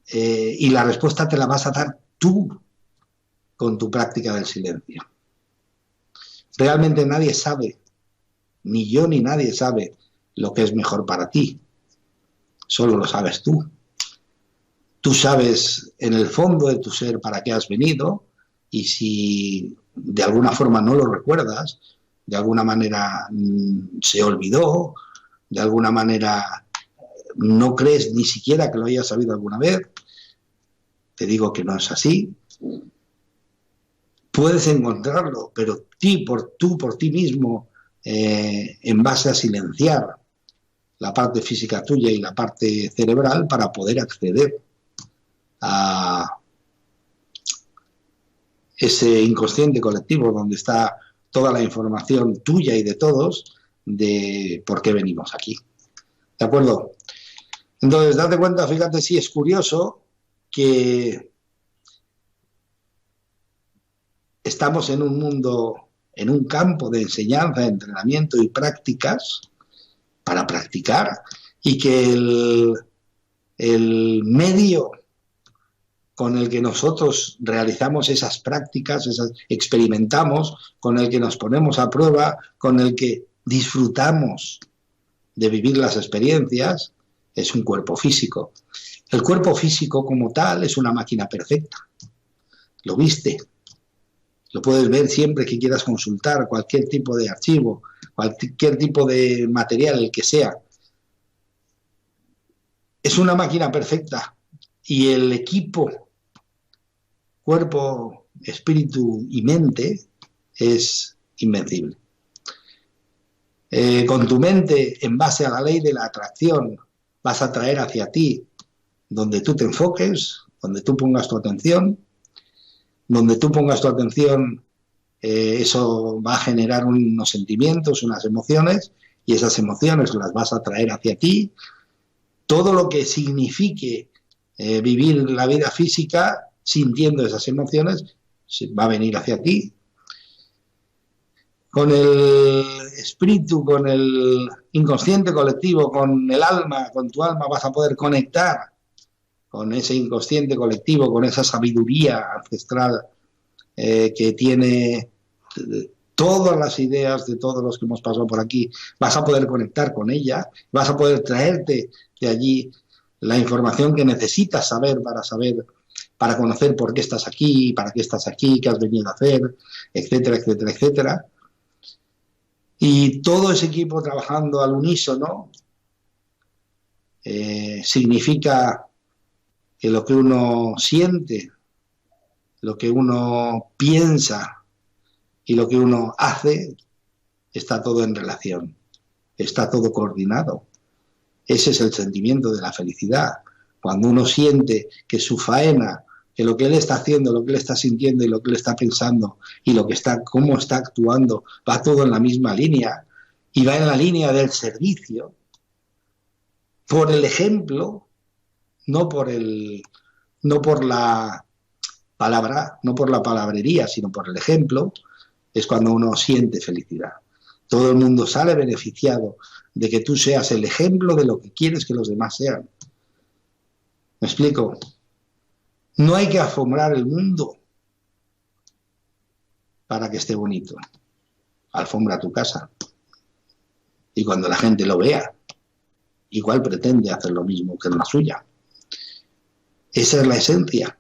y la respuesta te la vas a dar tú con tu práctica del silencio. Realmente nadie sabe, ni yo ni nadie sabe lo que es mejor para ti. Solo lo sabes tú. Tú sabes en el fondo de tu ser para qué has venido y si de alguna forma no lo recuerdas, de alguna manera se olvidó, de alguna manera no crees ni siquiera que lo hayas sabido alguna vez, te digo que no es así. Puedes encontrarlo, pero por ti mismo, en base a silenciar la parte física tuya y la parte cerebral para poder acceder a ese inconsciente colectivo donde está toda la información tuya y de todos de por qué venimos aquí. ¿De acuerdo? Entonces, date cuenta, fíjate si es curioso que estamos en un mundo, en un campo de enseñanza, entrenamiento y prácticas para practicar y que el medio con el que nosotros realizamos esas prácticas, experimentamos, con el que nos ponemos a prueba, con el que disfrutamos de vivir las experiencias, es un cuerpo físico. El cuerpo físico como tal es una máquina perfecta. Lo viste. Lo puedes ver siempre que quieras consultar cualquier tipo de archivo, cualquier tipo de material, el que sea. Es una máquina perfecta y el equipo, cuerpo, espíritu y mente es invencible. Con tu mente, en base a la ley de la atracción, vas a atraer hacia ti donde tú te enfoques, donde tú pongas tu atención. Donde tú pongas tu atención, eso va a generar unos sentimientos, unas emociones, y esas emociones las vas a traer hacia ti. Todo lo que signifique vivir la vida física sintiendo esas emociones va a venir hacia ti. Con el espíritu, con el inconsciente colectivo, con el alma, con tu alma vas a poder conectar con ese inconsciente colectivo, con esa sabiduría ancestral que tiene todas las ideas de todos los que hemos pasado por aquí. Vas a poder conectar con ella, vas a poder traerte de allí la información que necesitas saber, para conocer por qué estás aquí, para qué estás aquí, qué has venido a hacer, etcétera, etcétera, etcétera. Y todo ese equipo trabajando al unísono significa que lo que uno siente, lo que uno piensa y lo que uno hace está todo en relación, está todo coordinado. Ese es el sentimiento de la felicidad. Cuando uno siente que su faena, que lo que él está haciendo, lo que él está sintiendo y lo que él está pensando y cómo está actuando, va todo en la misma línea y va en la línea del servicio, por el ejemplo, no por el, no por la palabra, no por la palabrería, sino por el ejemplo, es cuando uno siente felicidad. Todo el mundo sale beneficiado de que tú seas el ejemplo de lo que quieres que los demás sean. ¿Me explico? No hay que alfombrar el mundo para que esté bonito. Alfombra tu casa. Y cuando la gente lo vea, igual pretende hacer lo mismo que en la suya. Esa es la esencia.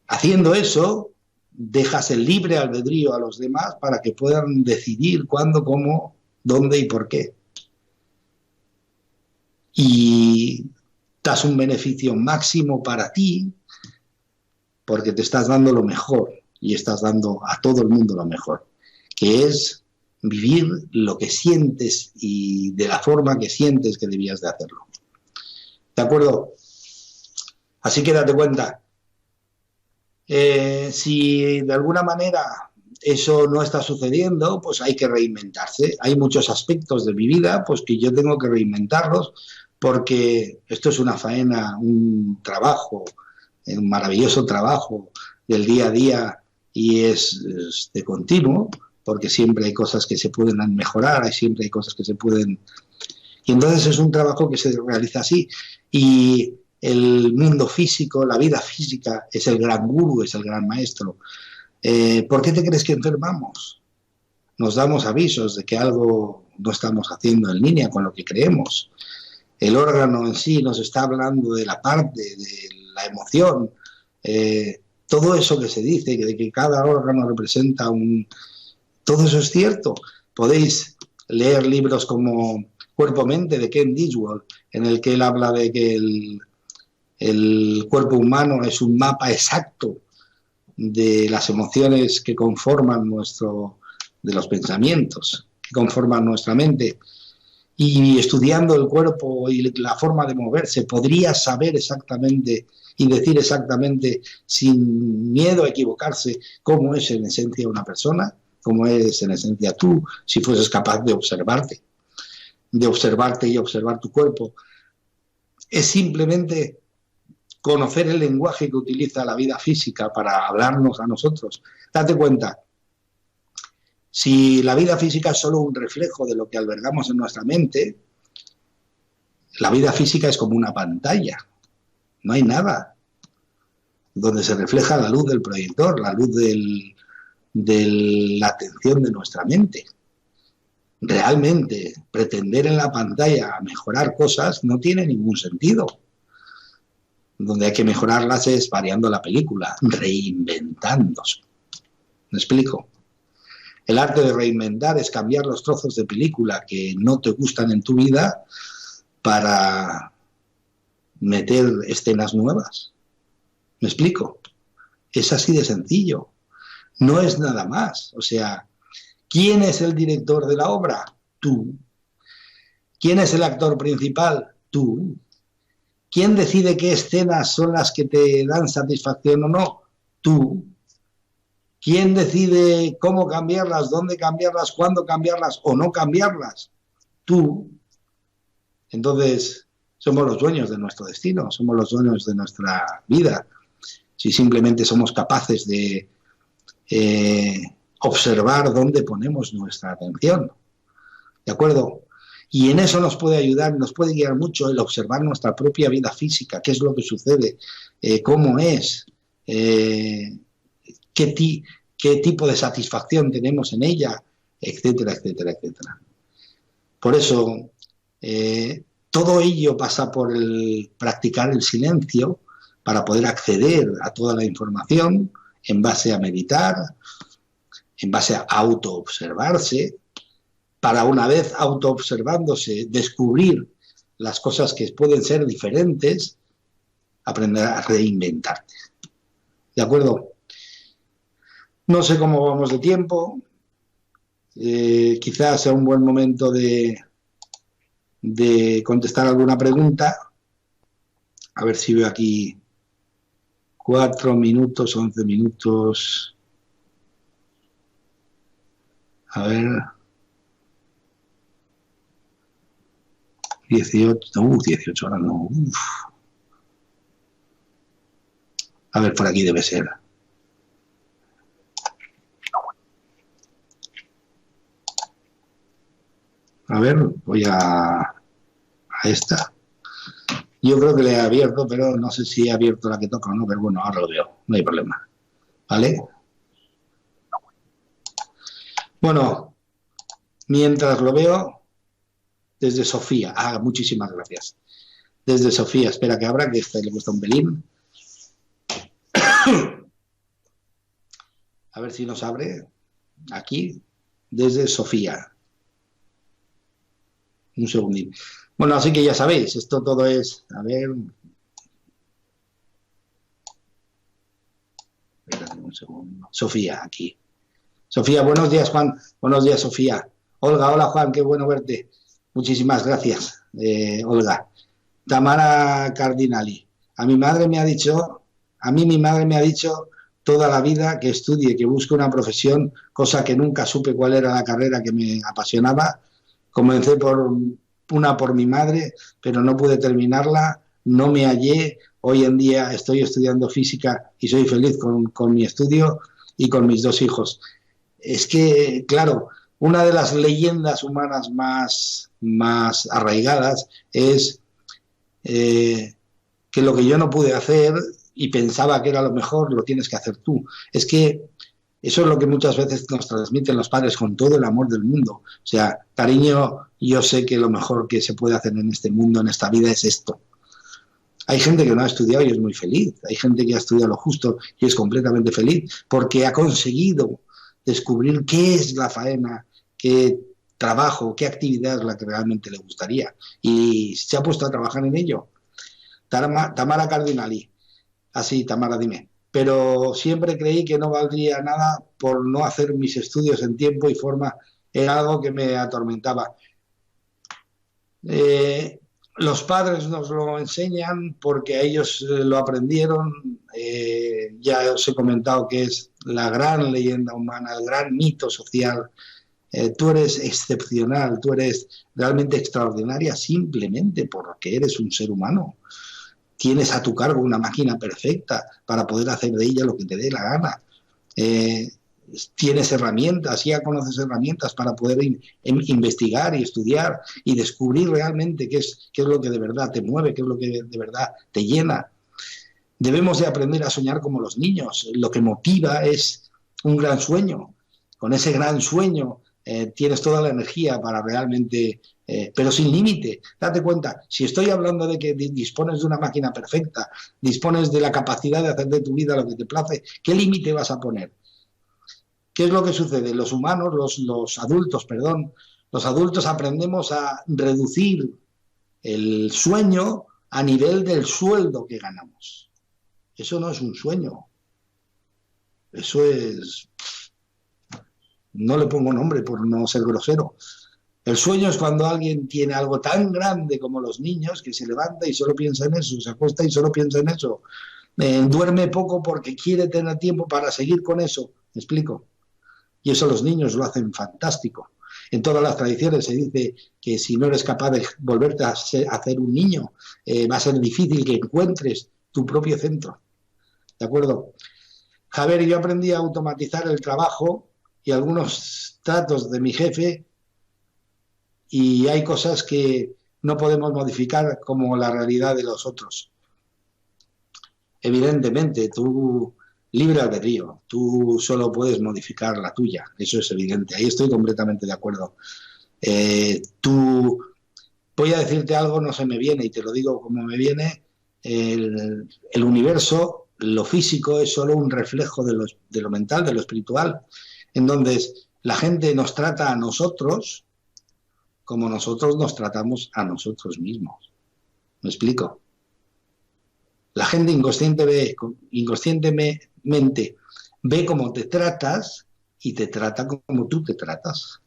Haciendo eso, dejas el libre albedrío a los demás para que puedan decidir cuándo, cómo, dónde y por qué. Y das un beneficio máximo para ti porque te estás dando lo mejor y estás dando a todo el mundo lo mejor, que es vivir lo que sientes y de la forma que sientes que debías de hacerlo. ¿De acuerdo? Así que date cuenta. Si de alguna manera eso no está sucediendo, pues hay que reinventarse. Hay muchos aspectos de mi vida pues que yo tengo que reinventarlos porque esto es una faena, un trabajo, un maravilloso trabajo del día a día y es de continuo, porque siempre hay cosas que se pueden mejorar, siempre hay cosas que se pueden... Y entonces es un trabajo que se realiza así. Y el mundo físico, la vida física, es el gran gurú, es el gran maestro. ¿Por qué te crees que enfermamos? Nos damos avisos de que algo no estamos haciendo en línea con lo que creemos. El órgano en sí nos está hablando de la parte, de la emoción. Todo eso que se dice, de que cada órgano representa un... Todo eso es cierto. Podéis leer libros como Cuerpo-Mente de Ken Diswell, en el que él habla de que el cuerpo humano es un mapa exacto de las emociones que conforman de los pensamientos, que conforman nuestra mente. Y estudiando el cuerpo y la forma de moverse, podrías saber exactamente y decir exactamente, sin miedo a equivocarse, cómo es en esencia una persona, cómo es en esencia tú, si fueses capaz de observarte y observar tu cuerpo. Es simplemente conocer el lenguaje que utiliza la vida física para hablarnos a nosotros. Date cuenta, si la vida física es solo un reflejo de lo que albergamos en nuestra mente, la vida física es como una pantalla, no hay nada, donde se refleja la luz del proyector, la luz de la atención de nuestra mente. Realmente, pretender en la pantalla mejorar cosas no tiene ningún sentido. Donde hay que mejorarlas es variando la película, reinventándose. ¿Me explico? El arte de reinventar es cambiar los trozos de película que no te gustan en tu vida para meter escenas nuevas. ¿Me explico? Es así de sencillo. No es nada más. O sea, ¿quién es el director de la obra? Tú. ¿Quién es el actor principal? Tú. ¿Quién decide qué escenas son las que te dan satisfacción o no? Tú. ¿Quién decide cómo cambiarlas, dónde cambiarlas, cuándo cambiarlas o no cambiarlas? Tú. Entonces, somos los dueños de nuestro destino, somos los dueños de nuestra vida. Si simplemente somos capaces de observar dónde ponemos nuestra atención. ¿De acuerdo? Y en eso nos puede ayudar, nos puede guiar mucho el observar nuestra propia vida física, qué es lo que sucede, cómo es, qué tipo de satisfacción tenemos en ella, etcétera, etcétera, etcétera. Por eso, todo ello pasa por el practicar el silencio para poder acceder a toda la información en base a meditar, en base a autoobservarse, para una vez autoobservándose descubrir las cosas que pueden ser diferentes, aprender a reinventarte. ¿De acuerdo? No sé cómo vamos de tiempo. Quizás sea un buen momento de contestar alguna pregunta. A ver si veo aquí 4 minutos, 11 minutos. A ver. 18, 18 horas no. Uf. A ver, por aquí debe ser. A ver, voy a esta. Yo creo que le he abierto, pero no sé si he abierto la que toca o no, pero bueno, ahora lo veo, no hay problema. ¿Vale? Bueno, mientras lo veo, desde Sofía. Ah, muchísimas gracias. Desde Sofía, espera que abra, que este le cuesta un pelín. A ver si nos abre. Aquí, desde Sofía. Un segundín. Bueno, así que ya sabéis, esto todo es... A ver... Espérate un segundo. Sofía, aquí. Sofía, buenos días, Juan. Buenos días, Sofía. Olga, hola, Juan, qué bueno verte. Muchísimas gracias, Olga. Tamara Cardinali. A mi madre me ha dicho, a mí mi madre me ha dicho toda la vida que estudie, que busque una profesión, cosa que nunca supe cuál era la carrera que me apasionaba. Comencé por mi madre, pero no pude terminarla, no me hallé. Hoy en día estoy estudiando física y soy feliz con mi estudio y con mis dos hijos. Es que, claro, una de las leyendas humanas más arraigadas es que lo que yo no pude hacer y pensaba que era lo mejor, lo tienes que hacer tú. Es que eso es lo que muchas veces nos transmiten los padres con todo el amor del mundo. O sea, cariño, yo sé que lo mejor que se puede hacer en este mundo, en esta vida, es esto. Hay gente que no ha estudiado y es muy feliz. Hay gente que ha estudiado lo justo y es completamente feliz porque ha conseguido descubrir qué es la faena, qué trabajo, qué actividad es la que realmente le gustaría. Y se ha puesto a trabajar en ello. Tamara Cardinali. Así, Tamara, dime. Pero siempre creí que no valdría nada por no hacer mis estudios en tiempo y forma. Era algo que me atormentaba. Los padres nos lo enseñan porque ellos lo aprendieron. Ya os he comentado que es la gran leyenda humana, el gran mito social. Tú eres excepcional, tú eres realmente extraordinaria simplemente porque eres un ser humano. Tienes a tu cargo una máquina perfecta para poder hacer de ella lo que te dé la gana. Tienes herramientas, ya conoces herramientas para poder investigar y estudiar y descubrir realmente qué es lo que de verdad te mueve, qué es lo que de verdad te llena. Debemos de aprender a soñar como los niños. Lo que motiva es un gran sueño. Con ese gran sueño tienes toda la energía para realmente, pero sin límite. Date cuenta, si estoy hablando de que dispones de una máquina perfecta, dispones de la capacidad de hacer de tu vida lo que te place, ¿qué límite vas a poner? ¿Qué es lo que sucede? Los humanos, los adultos aprendemos a reducir el sueño a nivel del sueldo que ganamos. Eso no es un sueño. Eso es... No le pongo nombre por no ser grosero. El sueño es cuando alguien tiene algo tan grande como los niños que se levanta y solo piensa en eso, se acuesta y solo piensa en eso. Duerme poco porque quiere tener tiempo para seguir con eso. ¿Me explico? Y eso los niños lo hacen fantástico. En todas las tradiciones se dice que si no eres capaz de volverte a hacer un niño, va a ser difícil que encuentres tu propio centro. ¿De acuerdo? Javier, yo aprendí a automatizar el trabajo y algunos tratos de mi jefe y hay cosas que no podemos modificar como la realidad de los otros. Evidentemente, tú... Libre albedrío, tú solo puedes modificar la tuya, eso es evidente, ahí estoy completamente de acuerdo. Voy a decirte algo, no se me viene y te lo digo como me viene, el universo, lo físico es solo un reflejo de lo mental, de lo espiritual, en donde la gente nos trata a nosotros como nosotros nos tratamos a nosotros mismos. ¿Me explico? La gente inconscientemente ve cómo te tratas y te trata como tú te tratas.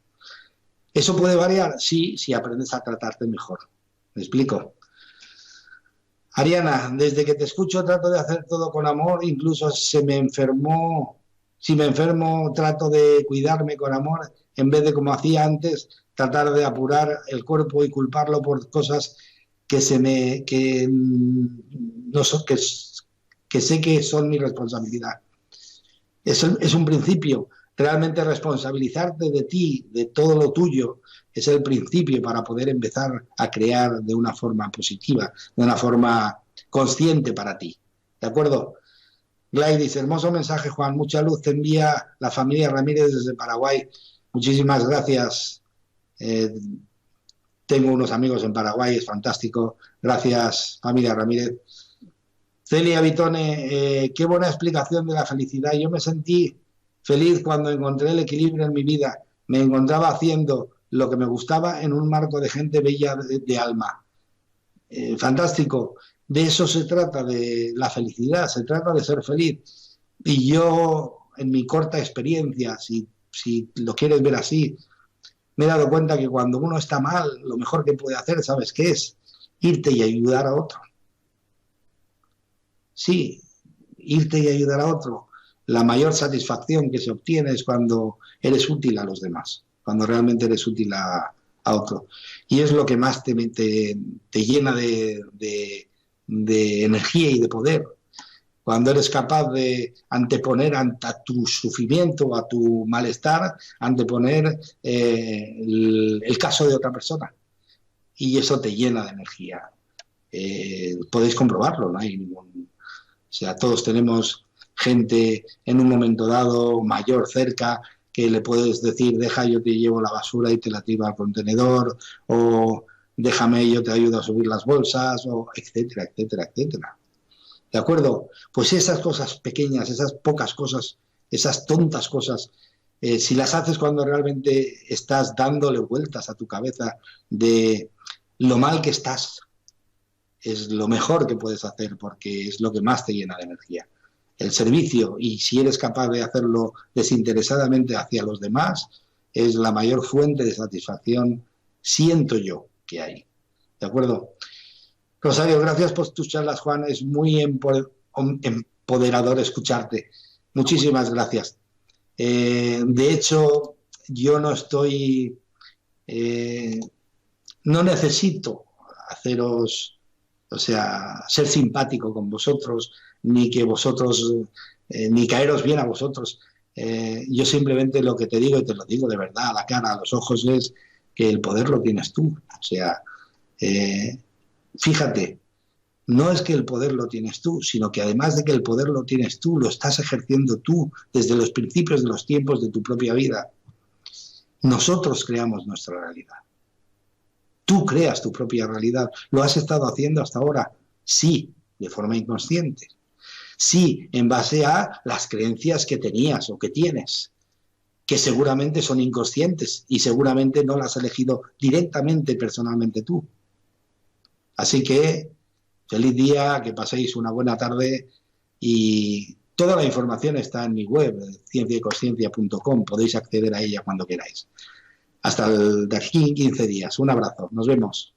¿Eso puede variar? Sí, si aprendes a tratarte mejor. ¿Me explico? Ariana, desde que te escucho trato de hacer todo con amor, incluso si me enfermo trato de cuidarme con amor. en vez de, como hacía antes, tratar de apurar el cuerpo y culparlo por cosas que no son, que sé que son mi responsabilidad. Es un principio. Realmente responsabilizarte de ti, de todo lo tuyo, es el principio para poder empezar a crear de una forma positiva, de una forma consciente para ti. ¿De acuerdo? Gladys, hermoso mensaje, Juan. Mucha luz te envía la familia Ramírez desde Paraguay. Muchísimas gracias. Tengo unos amigos en Paraguay, es fantástico. Gracias, familia Ramírez. Celia Vitone, qué buena explicación de la felicidad. Yo me sentí feliz cuando encontré el equilibrio en mi vida. Me encontraba haciendo lo que me gustaba en un marco de gente bella de alma. Fantástico. De eso se trata, de la felicidad, se trata de ser feliz. Y yo, en mi corta experiencia, si lo quieres ver así, me he dado cuenta que cuando uno está mal, lo mejor que puede hacer, ¿sabes qué es? Irte y ayudar a otro. Sí, irte y ayudar a otro. La mayor satisfacción que se obtiene es cuando eres útil a los demás, cuando realmente eres útil a otro. Y es lo que más te llena de energía y de poder. Cuando eres capaz de anteponer a tu sufrimiento, a tu malestar, anteponer el caso de otra persona. Y eso te llena de energía. Podéis comprobarlo, no hay ningún... O sea, todos tenemos gente en un momento dado mayor cerca que le puedes decir, deja, yo te llevo la basura y te la tiro al contenedor, o déjame, yo te ayudo a subir las bolsas, o etcétera, etcétera, etcétera. ¿De acuerdo? Pues esas cosas pequeñas, esas pocas cosas, esas tontas cosas, si las haces cuando realmente estás dándole vueltas a tu cabeza de lo mal que estás, es lo mejor que puedes hacer porque es lo que más te llena de energía. El servicio, y si eres capaz de hacerlo desinteresadamente hacia los demás, es la mayor fuente de satisfacción, siento yo, que hay. ¿De acuerdo? Rosario, gracias por tus charlas, Juan. Es muy empoderador escucharte. Muchísimas gracias. De hecho, yo no estoy... no necesito haceros... O sea, ser simpático con vosotros, ni que vosotros, ni caeros bien a vosotros. Yo simplemente lo que te digo, y te lo digo de verdad, a la cara, a los ojos, es que el poder lo tienes tú. O sea, fíjate, no es que el poder lo tienes tú, sino que además de que el poder lo tienes tú, lo estás ejerciendo tú desde los principios de los tiempos de tu propia vida. Nosotros creamos nuestra realidad. Tú creas tu propia realidad. ¿Lo has estado haciendo hasta ahora? Sí, de forma inconsciente. Sí, en base a las creencias que tenías o que tienes, que seguramente son inconscientes y seguramente no las has elegido directamente, personalmente tú. Así que, feliz día, que paséis una buena tarde y toda la información está en mi web, cienciayconsciencia.com. Podéis acceder a ella cuando queráis. Hasta de aquí en 15 días. Un abrazo. Nos vemos.